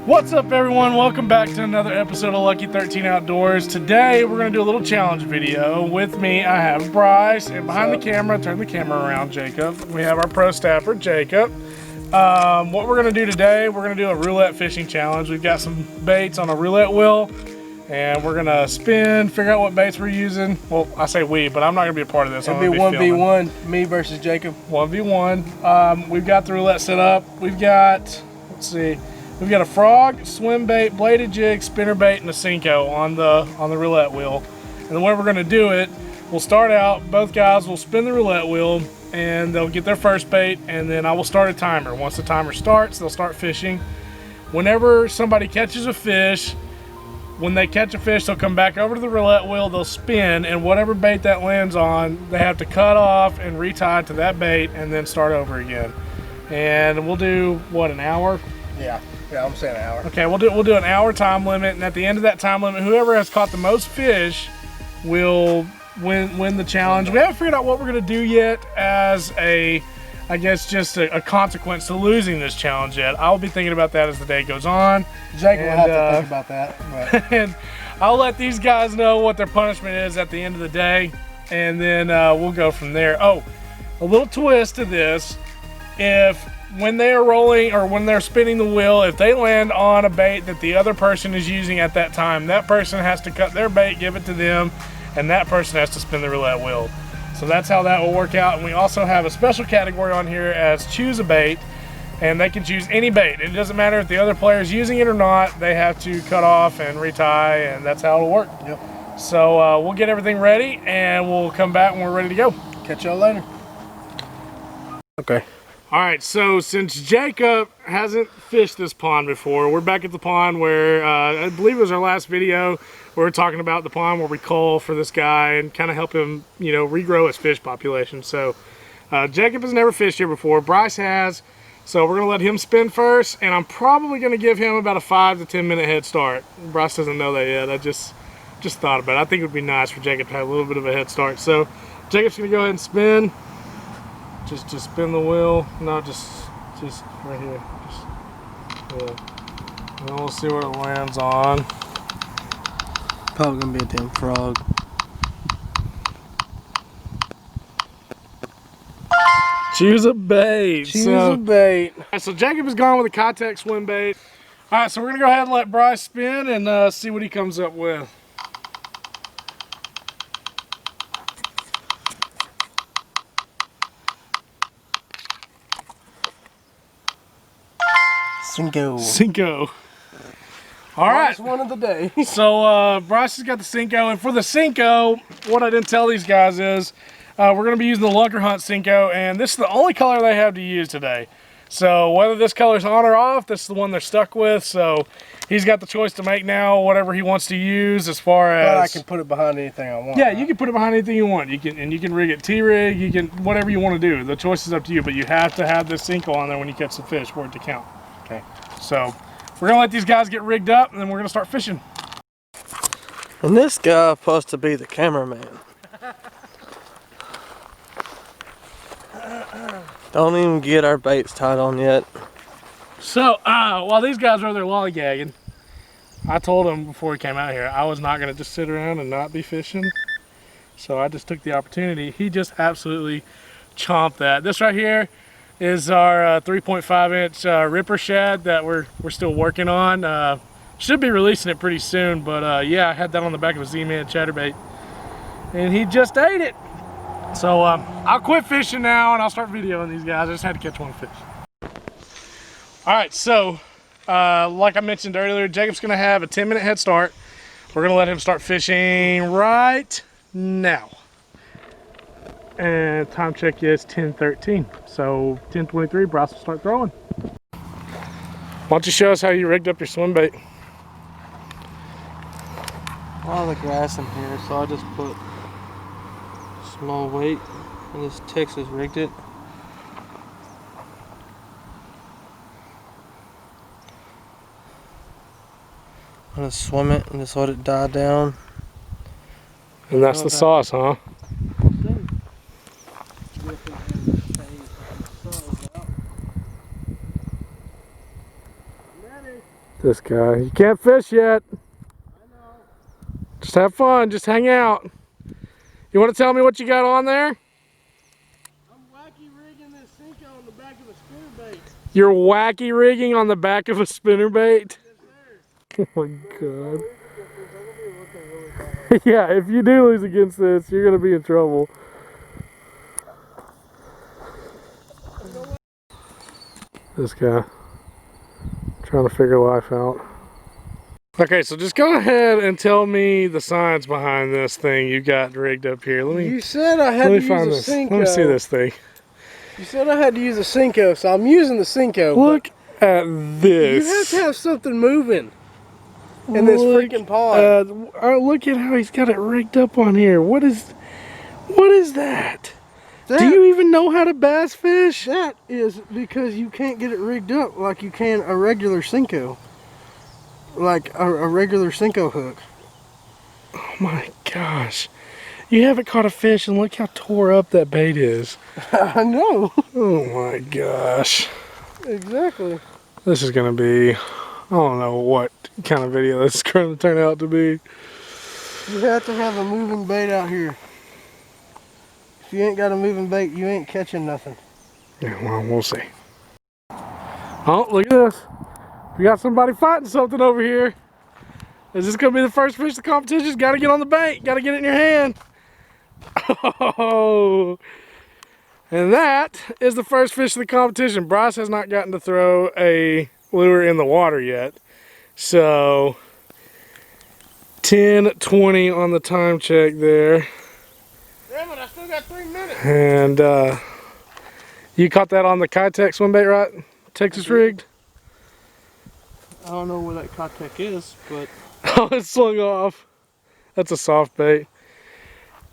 What's up, everyone? Welcome back to another episode of Lucky 13 Outdoors. Today we're going to do a little challenge video. With me I have Bryce, and behind the camera, turn the camera around, Jacob, we have our pro staffer, Jacob. What we're going to do today, we're going to do a roulette fishing challenge. We've got some baits on a roulette wheel, and we're going to spin, figure out what baits we're using. Well, I say we, but I'm not going to be a part of this. It'll be 1v1, me versus Jacob. 1v1. We've got the roulette set up. We've got, let's see, we've got a frog, swim bait, bladed jig, spinner bait, and a Cinco on the roulette wheel. And the way we're going to do it, we'll start out, both guys will spin the roulette wheel, and they'll get their first bait, and then I will start a timer. Once the timer starts, they'll start fishing. Whenever somebody catches a fish, when they catch a fish, they'll come back over to the roulette wheel, they'll spin, and whatever bait that lands on, they have to cut off and retie to that bait and then start over again. And we'll do, what, an hour? Yeah, I'm saying an hour. Okay, we'll do an hour time limit, and at the end of that time limit, whoever has caught the most fish will win the challenge. We haven't figured out what we're gonna do yet as a, I guess, just a consequence to losing this challenge yet. I'll be thinking about that as the day goes on. Jake will have to think about that. But. And I'll let these guys know what their punishment is at the end of the day, and then we'll go from there. Oh, a little twist to this. When they are rolling or when they're spinning the wheel, if they land on a bait that the other person is using at that time, that person has to cut their bait, give it to them, and that person has to spin the roulette wheel. So that's how that will work out. And we also have a special category on here as choose a bait, and they can choose any bait. It doesn't matter if the other player is using it or not, they have to cut off and retie, and that's how it'll work. Yep. So we'll get everything ready, and we'll come back when we're ready to go. Catch y'all later. Okay. All right, so since Jacob hasn't fished this pond before, we're back at the pond where, I believe it was our last video, where we're talking about the pond where we cull for this guy and kind of help him, you know, regrow his fish population. So Jacob has never fished here before, Bryce has, so we're gonna let him spin first, and I'm probably gonna give him about a 5 to 10 minute head start. Bryce doesn't know that yet, I just thought about it. I think it would be nice for Jacob to have a little bit of a head start. So Jacob's gonna go ahead and spin. Just spin the wheel. No, just right here. Yeah. And then we'll see what it lands on. Probably gonna be a damn frog. Choose a bait. Choose a bait. So Jacob is gone with a Contact swim bait. All right, so we're gonna go ahead and let Bryce spin and see what he comes up with. Cinco. All right. Last one of the day. So Bryce has got the Cinco, and for the Cinco, what I didn't tell these guys is we're going to be using the Lunker Hunt Cinco, and this is the only color they have to use today. So whether this color's on or off, this is the one they're stuck with. So he's got the choice to make now, whatever he wants to use as far as. But I can put it behind anything I want. Yeah, you can put it behind anything you want. You can rig it T-rig. You can whatever you want to do. The choice is up to you, but you have to have this Cinco on there when you catch the fish for it to count. Okay. So we're gonna let these guys get rigged up, and then we're gonna start fishing. And this guy supposed to be the cameraman. Don't even get our baits tied on yet. So while these guys are over there lollygagging, I told them before we came out here I was not gonna just sit around and not be fishing. So I just took the opportunity. He just absolutely chomped that. This right here is our 3.5 inch ripper shad that we're still working on. Should be releasing it pretty soon, but yeah, I had that on the back of a Z-Man chatterbait, and he just ate it. So I'll quit fishing now and I'll start videoing these guys. I just had to catch one fish. All right, so like I mentioned earlier, Jacob's gonna have a 10-minute head start. We're gonna let him start fishing right now. And time check is 10:13. So 10:23, Bryce will start throwing. Why don't you show us how you rigged up your swim bait? A lot of the grass in here, so I just put small weight, and this Texas rigged it. I'm gonna swim it and just let it die down. And that's the sauce, huh? This guy. You can't fish yet. I know. Just have fun. Just hang out. You want to tell me what you got on there? I'm wacky rigging this Cinco on the back of a spinnerbait. You're wacky rigging on the back of a spinnerbait? Yes, sir. Oh my god. Yeah, if you do lose against this, you're going to be in trouble. This guy. Trying to figure life out. Okay, so just go ahead and tell me the science behind this thing you got rigged up here. You said I had to use a Cinco. Let me see this thing. You said I had to use a Cinco, so I'm using the Cinco. Look at this. You have to have something moving in this freaking pond. Look at how he's got it rigged up on here. What is that? Do you even know how to bass fish? That is because you can't get it rigged up like you can a regular Cinco. Like a regular Cinco hook. Oh my gosh. You haven't caught a fish and look how tore up that bait is. I know. Oh my gosh. Exactly. This is going to be, I don't know what kind of video this is going to turn out to be. You have to have a moving bait out here. If you ain't got a moving bait, you ain't catching nothing. Yeah, well, we'll see. Oh, look at this. We got somebody fighting something over here. Is this going to be the first fish of the competition? Got to get on the bait. Got to get it in your hand. Oh. And that is the first fish of the competition. Bryce has not gotten to throw a lure in the water yet. So, 10:20 on the time check there. Damn it, I still got 3 minutes. And you caught that on the Kitech swim bait, right? Texas rigged? I don't know where that Kitech is, but... Oh, it slung off. That's a soft bait.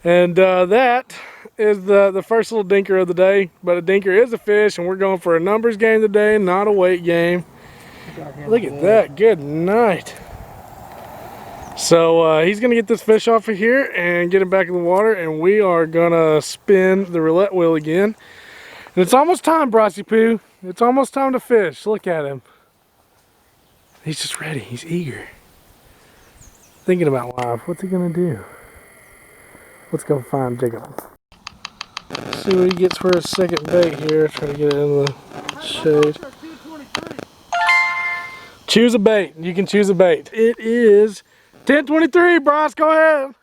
And that is the first little dinker of the day. But a dinker is a fish, and we're going for a numbers game today, not a weight game. Look at that. Good night. So he's going to get this fish off of here and get him back in the water, and we are going to spin the roulette wheel again. And it's almost time, Brycey Poo. It's almost time to fish. Look at him. He's just ready. He's eager. Thinking about life. What's he going to do? Let's go find Jacob. See what he gets for his second bait here. Try to get it in the shade. Choose a bait. You can choose a bait. It is 10:23, Bryce. Go ahead.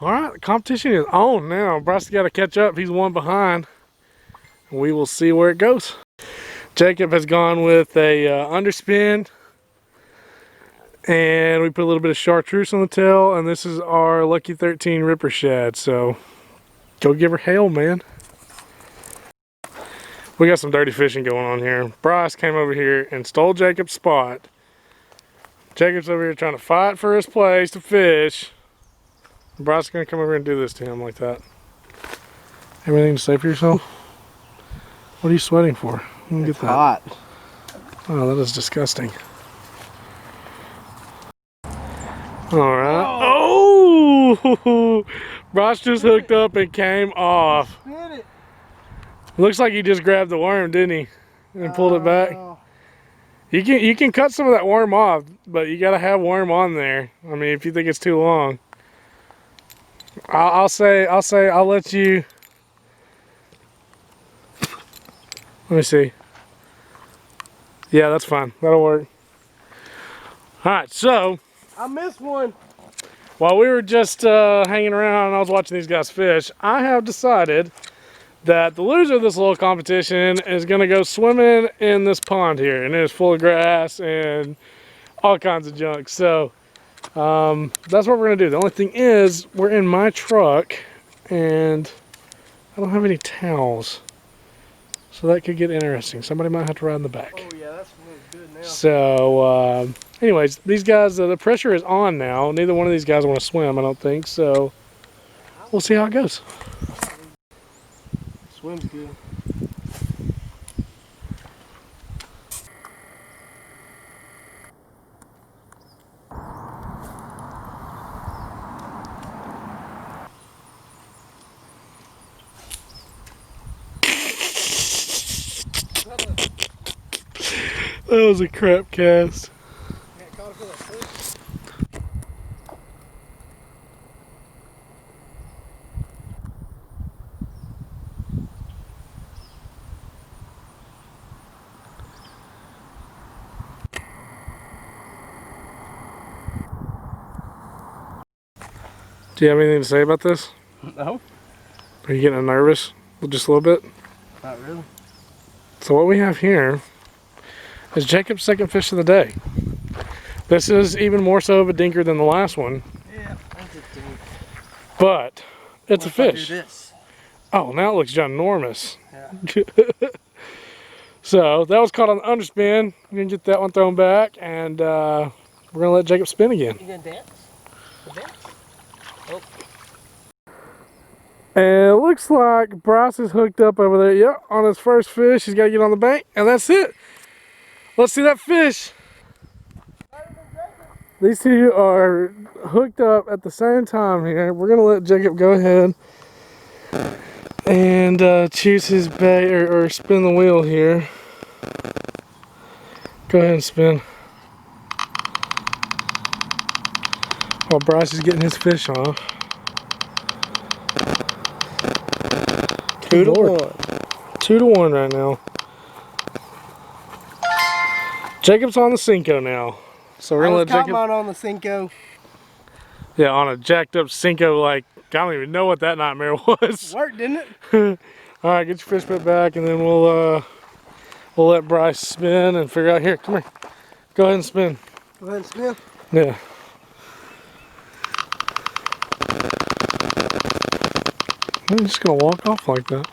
All right, the competition is on now. Bryce got to catch up. He's one behind. We will see where it goes. Jacob has gone with a underspin, and we put a little bit of chartreuse on the tail, and this is our Lucky 13 Ripper Shad. So go give her hell, man. We got some dirty fishing going on here. Bryce came over here and stole Jacob's spot. Jacob's over here trying to fight for his place to fish. Bryce is going to come over and do this to him like that. Anything to say for yourself? What are you sweating for? Let me get that. Hot. Oh, that is disgusting. Alright. Oh! Bryce just hooked up and came off. Spin it. Looks like he just grabbed the worm, didn't he? And pulled it back. No. You can cut some of that worm off, but you gotta have worm on there. I mean, if you think it's too long. I'll let you. Let me see. Yeah, that's fine. That'll work. Alright, so I missed one. while we were just hanging around and I was watching these guys fish, I have decided that the loser of this little competition is going to go swimming in this pond here. And it is full of grass and all kinds of junk. So that's what we're going to do. The only thing is, we're in my truck and I don't have any towels. So that could get interesting. Somebody might have to ride in the back. Oh yeah, that's good now. So anyways, these guys, the pressure is on now. Neither one of these guys want to swim, I don't think. So we'll see how it goes. Swim's good. That was a crap cast. Do you have anything to say about this? No. Are you getting nervous? Just a little bit? Not really. So what we have here is Jacob's second fish of the day. This is even more so of a dinker than the last one. Yeah, that's a dink. But it's a fish. Do this? Oh, now it looks ginormous. Yeah. So that was caught on the underspin. We're gonna get that one thrown back, and we're gonna let Jacob spin again. You gonna dance? Dance? Oh. And it looks like Bryce is hooked up over there. Yep, on his first fish. He's got to get on the bank, and that's it. Let's see that fish. These two are hooked up at the same time here. We're going to let Jacob go ahead and choose his bait or spin the wheel here. Go ahead and spin. While Bryce is getting his fish off. 2 to 1. 2 to 1 right now. Jacob's on the Cinco now. So we're gonna let Jacob on the Cinco. Yeah, on a jacked up Cinco, like I don't even know what that nightmare was. Worked, didn't it? Alright, get your fish put back and then we'll let Bryce spin and figure out here. Come here. Go ahead and spin. Go ahead and spin. Yeah. I'm just gonna walk off like that.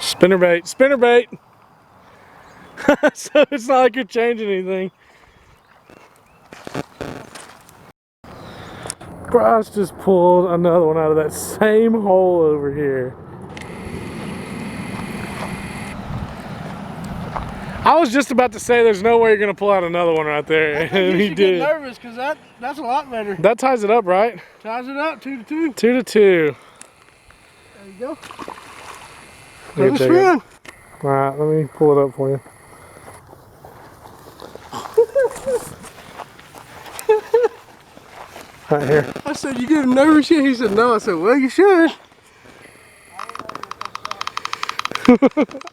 Spinnerbait, spinnerbait. So it's not like you're changing anything. Bryce just pulled another one out of that same hole over here. I was just about to say there's no way you're gonna pull out another one right there, and he did. Get nervous because that's a lot better. That ties it up, right? Ties it up, 2 to 2. 2 to 2. There you go. Here, Let it Jacob. spin. All right, let me pull it up for you. Right here. I said, you getting nervous yet? He said, no. I said, well, you should.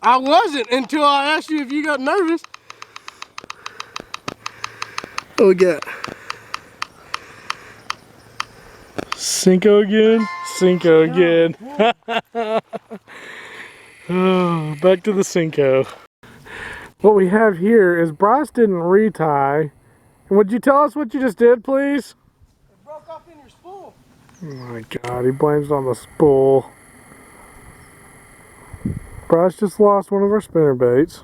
I wasn't until I asked you if you got nervous. What we got? Cinco again? Cinco again. Oh, back to the Cinco. What we have here is Bryce didn't retie. Would you tell us what you just did, please? It broke off in your spool. Oh my God, he blames it on the spool. Bryce just lost one of our spinner baits.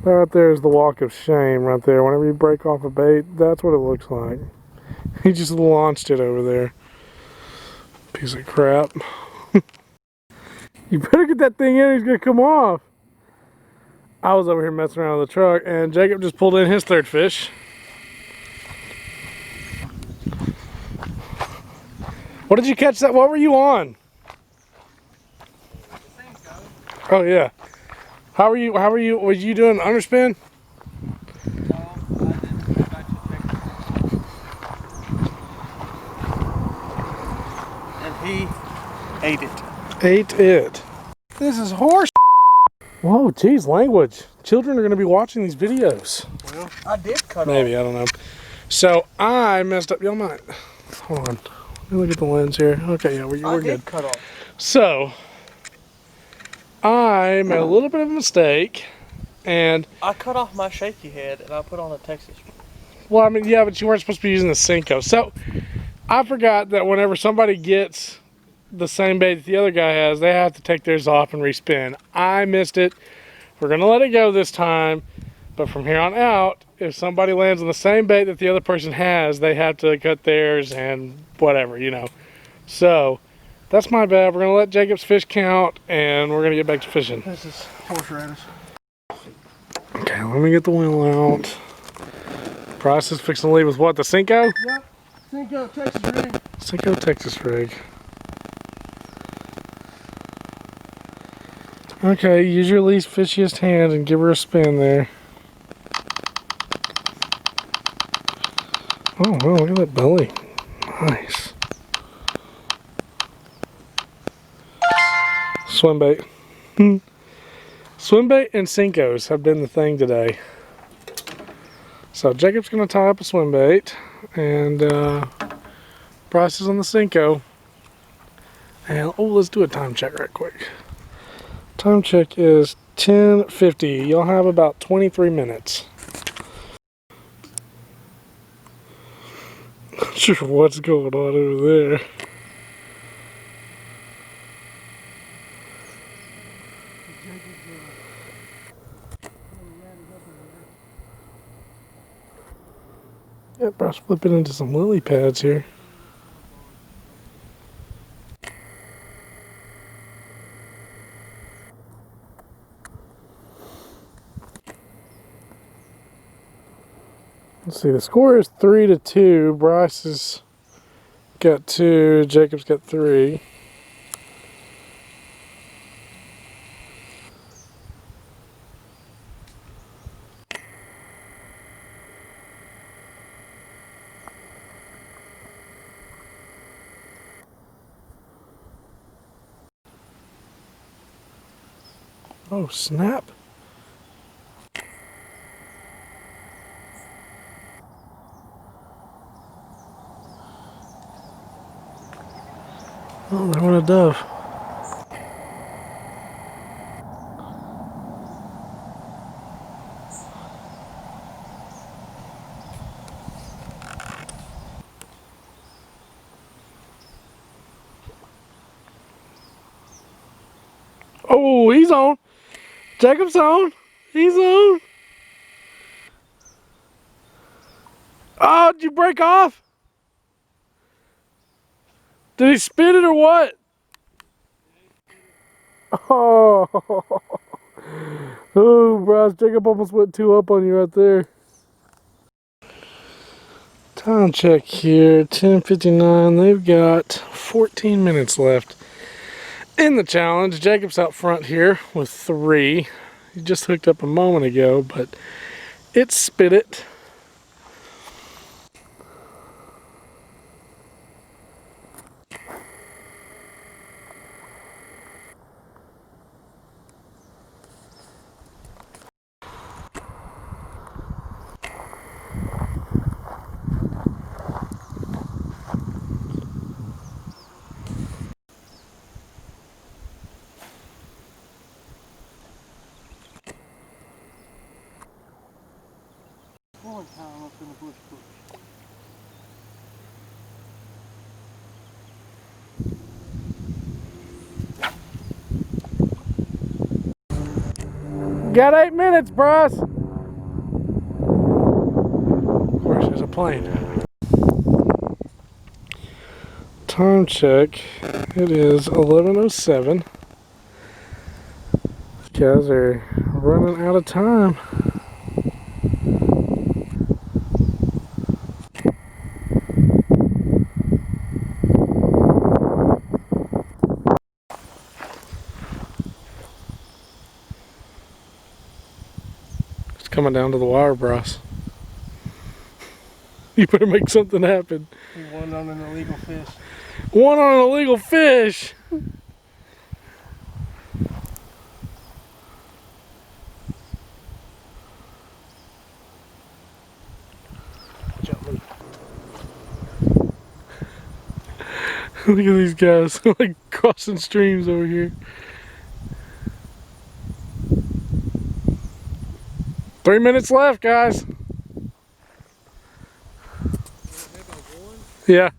That right there is the walk of shame right there. Whenever you break off a bait, that's what it looks like. He just launched it over there. Piece of crap. You better get that thing in, he's gonna come off. I was over here messing around with the truck and Jacob just pulled in his third fish. What did you catch that? What were you on? Oh yeah. How are you? Was you doing underspin? And he ate it. Ate it. This is horse. Whoa, geez, language. Children are going to be watching these videos. Well, I did cut Maybe, I don't know. So I messed up. Y'all might. Hold on. Let me look at the lens here. Okay, yeah, we're good. did cut off. So I made a little bit of a mistake, and I cut off my shaky head and I put on a Texas. well, I mean, yeah, but you weren't supposed to be using the Cinco. So I forgot that whenever somebody gets the same bait that the other guy has, they have to take theirs off and respin. I missed it. We're gonna let it go this time, but from here on out, if somebody lands on the same bait that the other person has, they have to cut theirs and whatever, you know. So that's my bad. We're gonna let Jacob's fish count and we're gonna get back to fishing. This is horseradish. Okay, let me get the wheel out. Bryce is fixing to leave with what, the Cinco? Yep. Cinco Texas rig. Cinco Texas rig. Okay, use your least fishiest hand and give her a spin there. Oh, wow, look at that belly. Nice. Swim bait. Swim bait and Cincos have been the thing today. So Jacob's going to tie up a swim bait, and Bryce is on the Cinco. And oh, let's do a time check right quick. Time check is 10:50. You'll have about 23 minutes. Not sure what's going on over there. Yeah, Bryce flipping into some lily pads here. Let's see, the score is 3-2. Bryce has got 2, Jacob's got 3. Oh, snap. Oh, there went a dove. Oh, he's on. Jacob's on. He's on. Oh, did you break off? Did he spin it or what? Oh, oh, Bryce, Jacob almost went 2 up on you right there. Time check here, 10:59. They've got 14 minutes left in the challenge. Jacob's out front here with 3. He just hooked up a moment ago, but it spit it. Time up in the bush. Got 8 minutes, Bryce. Of course, there's a plane. Time check. It is 11:07. Guys are running out of time. It's coming down to the wire, Bryce. You better make something happen. He won on an illegal fish. One on an illegal fish. Jumping. Look at these guys like crossing streams over here. 3 minutes left, guys. Yeah.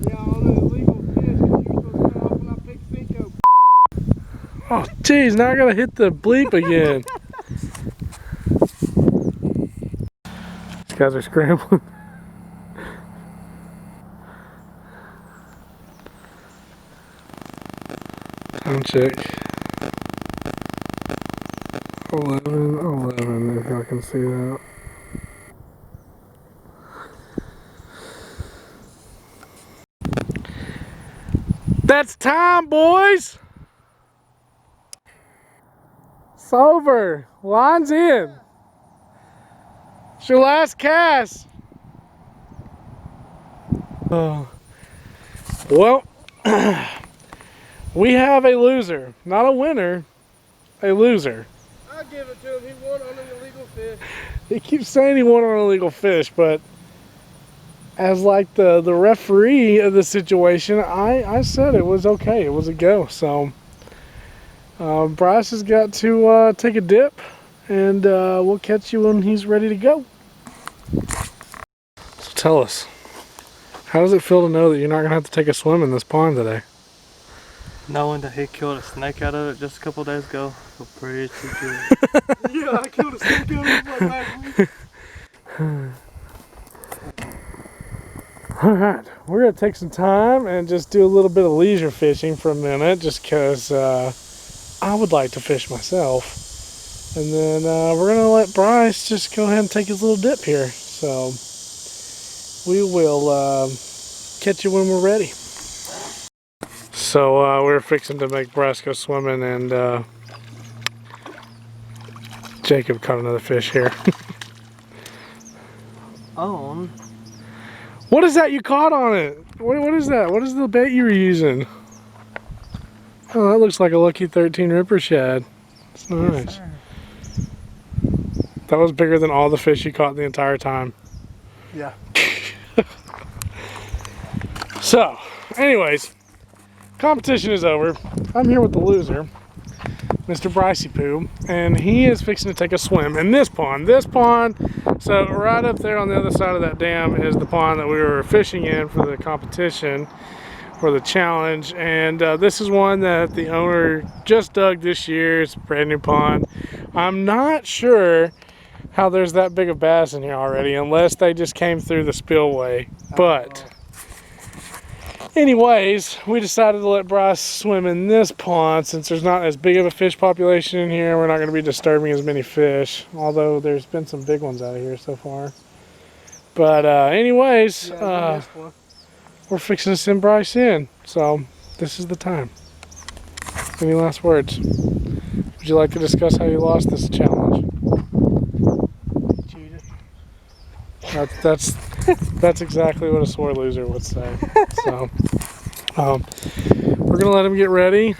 Yeah, all the illegal fish. You're supposed to cut off when I pick Cinco. Oh, geez, now I gotta hit the bleep again. These guys are scrambling. Time check. 11, if I can see that. That's time, boys! It's over. Line's in. It's your last cast. Oh. Well, we have a loser. Not a winner, a loser. I'll give it to him. He won on an illegal fish. He keeps saying he won on an illegal fish, but as like the referee of the situation, I said it was okay. It was a go. So Bryce has got to take a dip, and we'll catch you when he's ready to go. So tell us, how does it feel to know that you're not going to have to take a swim in this pond today? Knowing that he killed a snake out of it just a couple days ago, I feel pretty good. Yeah, I killed a snake out of it like last week. Alright, we're going to take some time and just do a little bit of leisure fishing for a minute, just because I would like to fish myself. And then we're going to let Bryce just go ahead and take his little dip here. So we will catch you when we're ready. So we're fixing to make Bryce go swimming, and Jacob caught another fish here. On. What is that you caught on it? What is that? What is the bait you were using? Oh, that looks like a Lucky 13 Ripper Shad. It's nice. Yes, That was bigger than all the fish you caught the entire time. Yeah. So, anyways, competition is over. I'm here with the loser, Mr. Brycey Poo, and he is fixing to take a swim in this pond. So right up there on the other side of that dam is the pond that we were fishing in for the competition, for the challenge. And this is one that the owner just dug this year. It's a brand new pond. I'm not sure how there's that big of bass in here already, unless they just came through the spillway. But anyways, we decided to let Bryce swim in this pond since there's not as big of a fish population in here. We're not going to be disturbing as many fish, although there's been some big ones out of here so far. But anyways, we're fixing to send Bryce in, so this is the time. Any last words? Would you like to discuss how you lost this challenge? Cheated. That's exactly what a sore loser would say. So we're gonna let him get ready.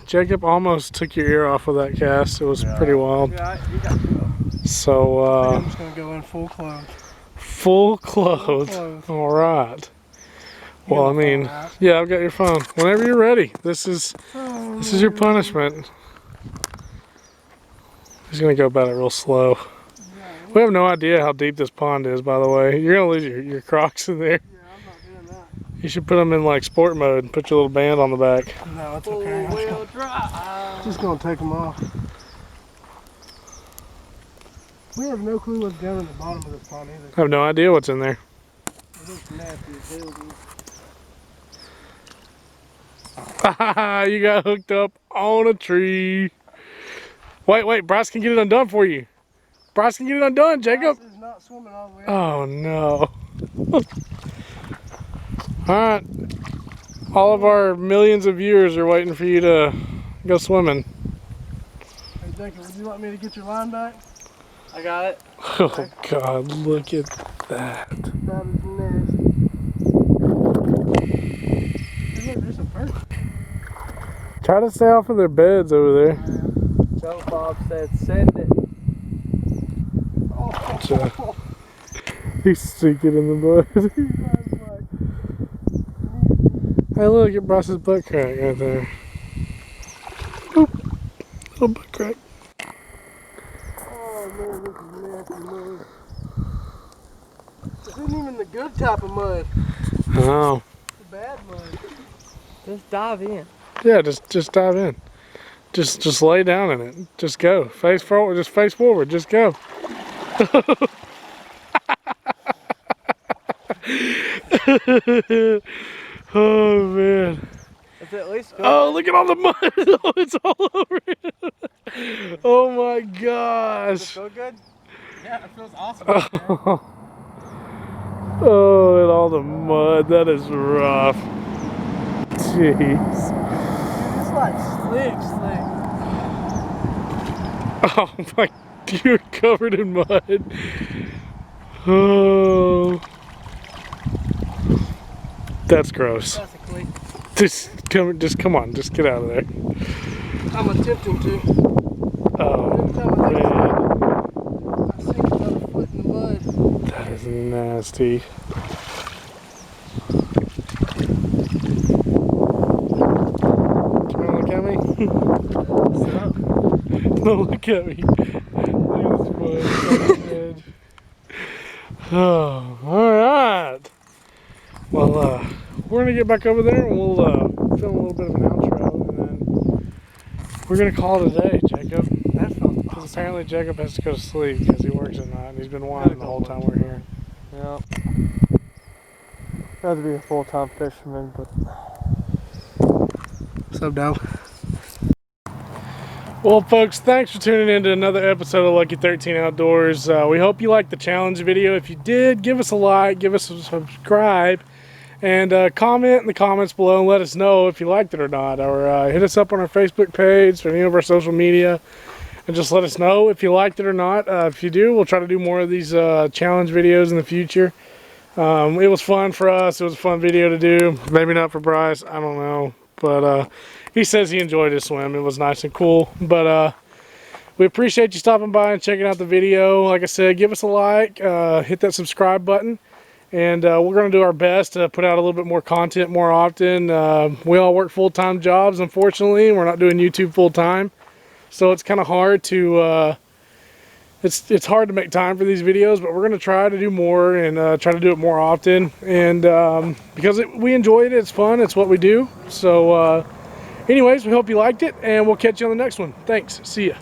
Jacob almost took your ear off with that cast. It was pretty wild. Yeah, you got to go. So I'm just gonna go in full clothes. full clothes. All right. Well, I mean, yeah, I've got your phone. Whenever you're ready. This is your punishment. He's gonna go about it real slow. We have no idea how deep this pond is, by the way. You're gonna lose your Crocs in there. Yeah, I'm not doing that. You should put them in like sport mode and put your little band on the back. No, it's okay. Four-wheel drive. Just gonna take them off. We have no clue what's down in the bottom of this pond either. I have no idea what's in there. It looks nasty as hell, dude. You got hooked up on a tree. Wait, Bryce can get it undone for you. Bryce can get it undone, Jacob. Bryce is not swimming all the way up. Oh no. Alright. All of our millions of viewers are waiting for you to go swimming. Hey, Jacob, would you like me to get your line back? I got it. Oh God, look at that. That is nasty. Hey, look, there's some perch. Try to stay off of their beds over there. Joe Bob said send it. Oh, He's sinking in the mud. Hey, look at Bryce's butt crack right there. Oop. Little butt crack. oh man, this is nasty mud. This isn't even the good type of mud. Oh. It's the bad mud. Just dive in. Yeah, just dive in. Just lay down in it. Just go. Face forward. Just face forward. Just go. Oh man. It's at least good. Oh, look at all the mud. It's all over it. Oh my gosh. Does it feel good? Yeah, it feels awesome. Oh, and all the mud. That is rough. Jeez. It's like slick. Oh my, you're covered in mud. Oh, that's gross. Ethically. Just come on, just get out of there. I'm attempting to. Oh, Every time I sink another foot in the mud. that is nasty. Come on, look at me. Don't look at me. Oh, all right. Well, we're gonna get back over there and we'll film a little bit of an outro, and then we're gonna call it a day, Jacob. That's not Because apparently Jacob has to go to sleep because he works at night and he's been whining the whole time we're here. Yep. I'd rather be a full-time fisherman, but What's up, dog? Well, folks, thanks for tuning in to another episode of Lucky 13 Outdoors. We hope you liked the challenge video. If you did, give us a like, give us a subscribe, and comment in the comments below and let us know if you liked it or not. Or hit us up on our Facebook page or any of our social media and just let us know if you liked it or not. If you do, we'll try to do more of these challenge videos in the future. It was fun for us. It was a fun video to do. Maybe not for Bryce. I don't know. But he says he enjoyed his swim. It was nice and cool. But we appreciate you stopping by and checking out the video. Like I said, give us a like, hit that subscribe button, and we're going to do our best to put out a little bit more content more often. We all work full-time jobs, unfortunately. We're not doing YouTube full-time, so it's kind of hard to it's hard to make time for these videos, but we're going to try to do more and try to do it more often. And because we enjoy it, it's fun, it's what we do. So anyways, we hope you liked it, and we'll catch you on the next one. Thanks. See ya.